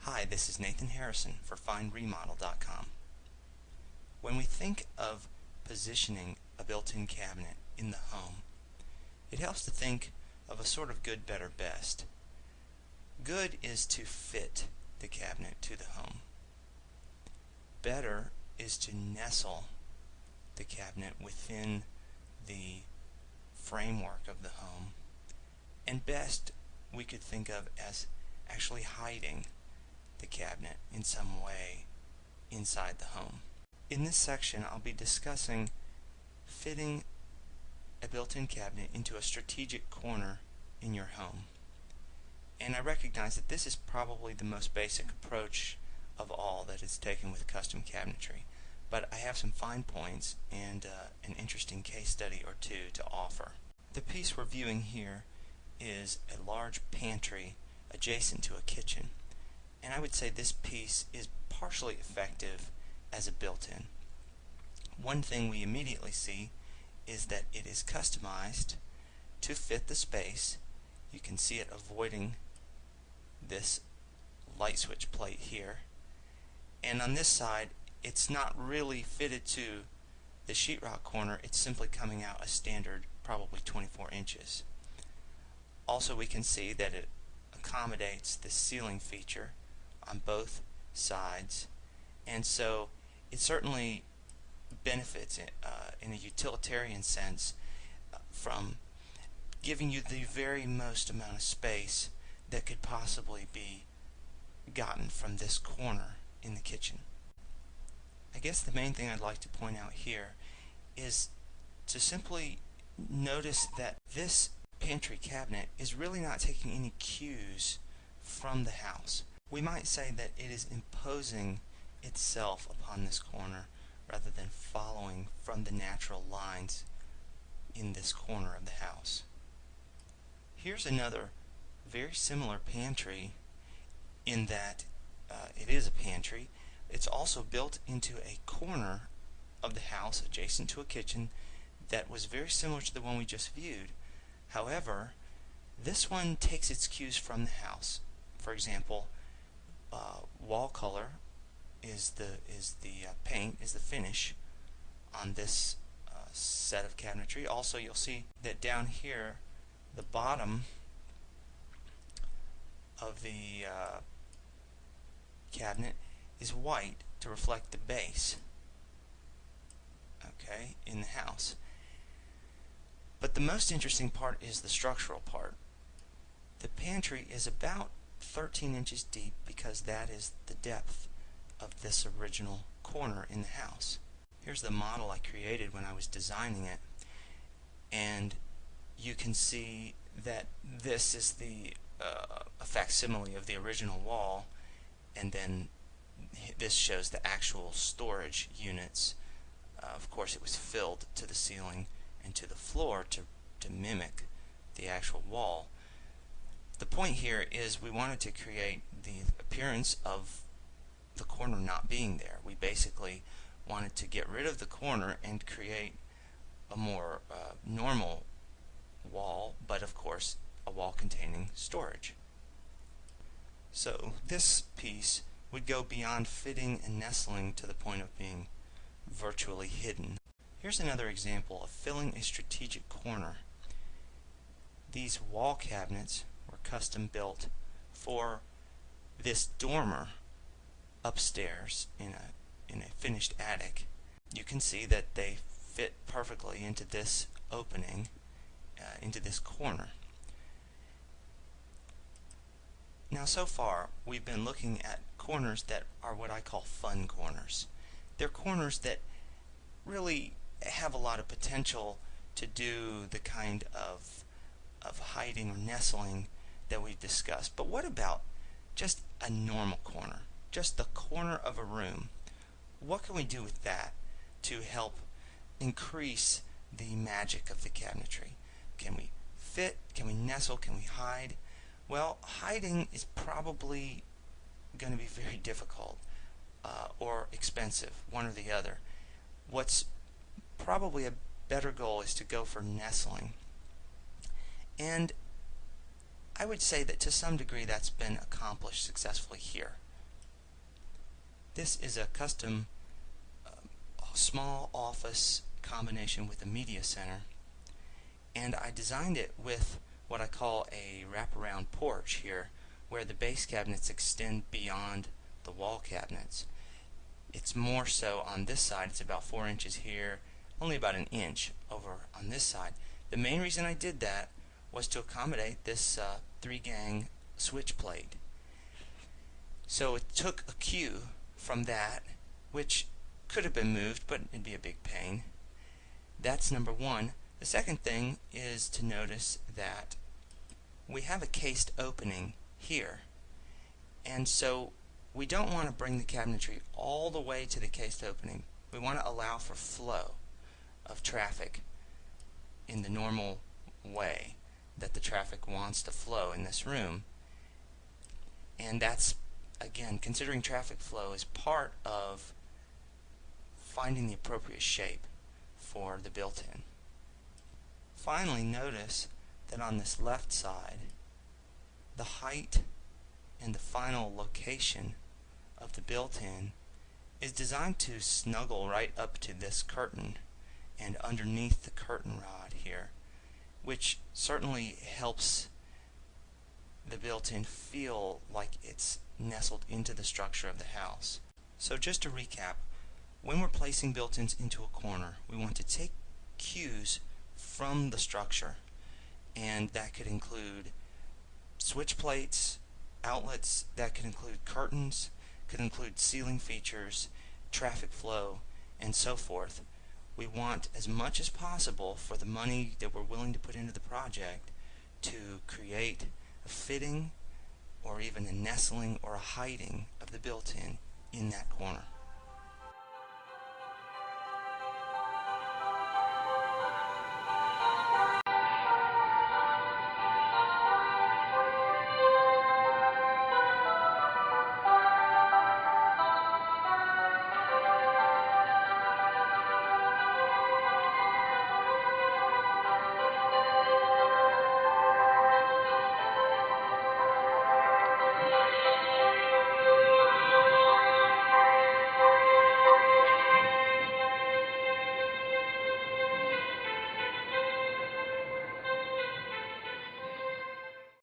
Hi, this is Nathan Harrison for FindRemodel.com. When we think of positioning a built-in cabinet in the home, it helps to think of a sort of good, better, best. Good is to fit the cabinet to the home. Better is to nestle the cabinet within the framework of the home. And best we could think of as actually hiding the cabinet in some way inside the home. In this section, I'll be discussing fitting a built-in cabinet into a strategic corner in your home. And I recognize that this is probably the most basic approach of all that is taken with custom cabinetry, but I have some fine points and an interesting case study or two to offer. The piece we're viewing here is a large pantry adjacent to a kitchen. And I would say this piece is partially effective as a built-in. One thing we immediately see is that it is customized to fit the space. You can see it avoiding this light switch plate here. And on this side, it's not really fitted to the sheetrock corner. It's simply coming out a standard, probably 24 inches. Also, we can see that it accommodates the ceiling feature on both sides, and so it certainly benefits in a utilitarian sense from giving you the very most amount of space that could possibly be gotten from this corner in the kitchen. I guess the main thing I'd like to point out here is to simply notice that this pantry cabinet is really not taking any cues from the house. We might say that it is imposing itself upon this corner rather than following from the natural lines in this corner of the house. Here's another very similar pantry in that it is a pantry. It's also built into a corner of the house adjacent to a kitchen that was very similar to the one we just viewed. However, this one takes its cues from the house. For example, wall color is the paint, is the finish on this set of cabinetry. Also, you'll see that down here, the bottom of the cabinet is white to reflect the base, okay, in the house. But the most interesting part is the structural part. The pantry is about 13 inches deep because that is the depth of this original corner in the house. Here's the model I created when I was designing it, and you can see that this is a facsimile of the original wall, and then this shows the actual storage units. Of course, it was filled to the ceiling and to the floor to mimic the actual wall. The point here is we wanted to create the appearance of the corner not being there. We basically wanted to get rid of the corner and create a more normal wall, but of course a wall containing storage. So this piece would go beyond fitting and nestling to the point of being virtually hidden. Here's another example of filling a strategic corner. These wall cabinets were custom built for this dormer upstairs in a finished attic. You can see that they fit perfectly into this opening, into this corner. Now, so far we've been looking at corners that are what I call fun corners. They're corners that really have a lot of potential to do the kind of hiding or nestling that we've discussed. But what about just a normal corner, just the corner of a room? What can we do with that to help increase the magic of the cabinetry? Can we fit? Can we nestle? Can we hide? Well, hiding is probably going to be very difficult or expensive, one or the other. What's probably a better goal is to go for nestling. And I would say that to some degree that's been accomplished successfully here. This is a custom small office combination with a media center, and I designed it with what I call a wraparound porch here, where the base cabinets extend beyond the wall cabinets. It's more so on this side. It's about 4 inches here, only about an inch over on this side. The main reason I did that was to accommodate this 3-gang switch plate. So it took a cue from that, which could have been moved, but it'd be a big pain. That's number one. The second thing is to notice that we have a cased opening here, and so we don't want to bring the cabinetry all the way to the cased opening. We want to allow for flow of traffic in the normal way that the traffic wants to flow in this room. And that's, again, considering traffic flow is part of finding the appropriate shape for the built-in. Finally, notice that on this left side, the height and the final location of the built-in is designed to snuggle right up to this curtain and underneath the curtain rod here, which certainly helps the built-in feel like it's nestled into the structure of the house. So just to recap, when we're placing built-ins into a corner, we want to take cues from the structure, and that could include switch plates, outlets, that could include curtains, could include ceiling features, traffic flow, and so forth. We want as much as possible for the money that we're willing to put into the project to create a fitting or even a nestling or a hiding of the built-in in that corner.